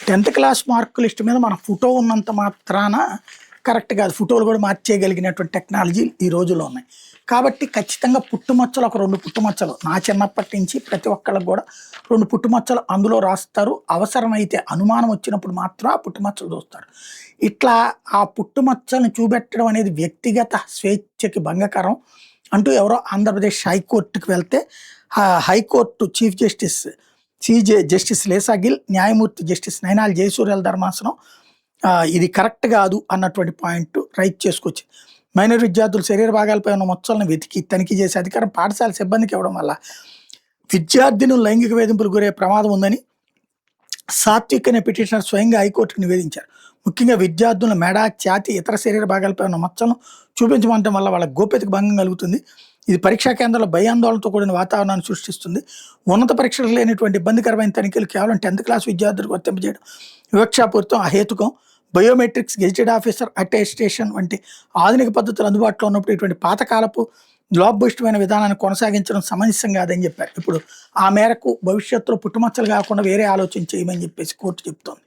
10th class mark list మీద మన photo ఉన్నంత మాత్రాన కరెక్ట్ కాదు. ఫోటోలు కూడా మార్చేయగలిగినటువంటి టెక్నాలజీ ఈ రోజుల్లో ఉన్నాయి. కాబట్టి ఖచ్చితంగా పుట్టుమచ్చలు ఒక 2 పుట్టుమచ్చలు నా చిన్నప్పటి నుంచి ప్రతి ఒక్కళ్ళకి కూడా 2 పుట్టుమచ్చలు అందులో రాస్తారు. అవసరమైతే అనుమానం వచ్చినప్పుడు మాత్రం ఆ పుట్టుమచ్చలు చూస్తారు. ఇట్లా ఆ పుట్టుమచ్చలను చూపెట్టడం అనేది వ్యక్తిగత స్వేచ్ఛకి భంగకరం అంటూ ఎవరో ఆంధ్రప్రదేశ్ హైకోర్టుకి వెళ్తే high court chief justice justice Lisa Gill, న్యాయమూర్తి జస్టిస్ నైనాల్ జయసూర్యాల ధర్మాసనం ఇది కరెక్ట్ కాదు అన్నటువంటి పాయింట్ రైట్ చేసుకొచ్చింది. మైనర్ విద్యార్థులు శరీర భాగాలపై ఉన్న మచ్చలను వెతికి తనిఖీ చేసే అధికారం పాఠశాల సిబ్బందికి ఇవ్వడం వల్ల విద్యార్థినులు లైంగిక వేధింపులకు గురే ప్రమాదం ఉందని సాత్విక్ అనే పిటిషనర్ స్వయంగా హైకోర్టుకు నివేదించారు. ముఖ్యంగా విద్యార్థుల మెడ, ఛాతీ, ఇతర శరీర భాగాలపై ఉన్న మచ్చలను చూపించమంటం వల్ల వాళ్ళ గోప్యతకు భంగం కలుగుతుంది. ఇది పరీక్షా కేంద్రాల్లో భయాందోళనతో కూడిన వాతావరణాన్ని సృష్టిస్తుంది. ఉన్నత పరీక్షలు లేనటువంటి ఇబ్బందికరమైన తనిఖీలు కేవలం 10th క్లాస్ విద్యార్థులకు వర్తింపజేయడం వివక్షాపూరితం, అహేతుకం. బయోమెట్రిక్స్, గెజిటెడ్ ఆఫీసర్ అటెస్టేషన్ వంటి ఆధునిక పద్ధతులు అందుబాటులో ఉన్నప్పుడు ఇటువంటి పాతకాలపు లోపభూయిష్టమైన విధానాన్ని కొనసాగించడం సమంజసం కాదని చెప్పారు. ఇప్పుడు ఆ మేరకు భవిష్యత్తులో పుట్టుమచ్చలు కాకుండా వేరే ఆలోచన చేయమని చెప్పేసి కోర్టు చెప్తోంది.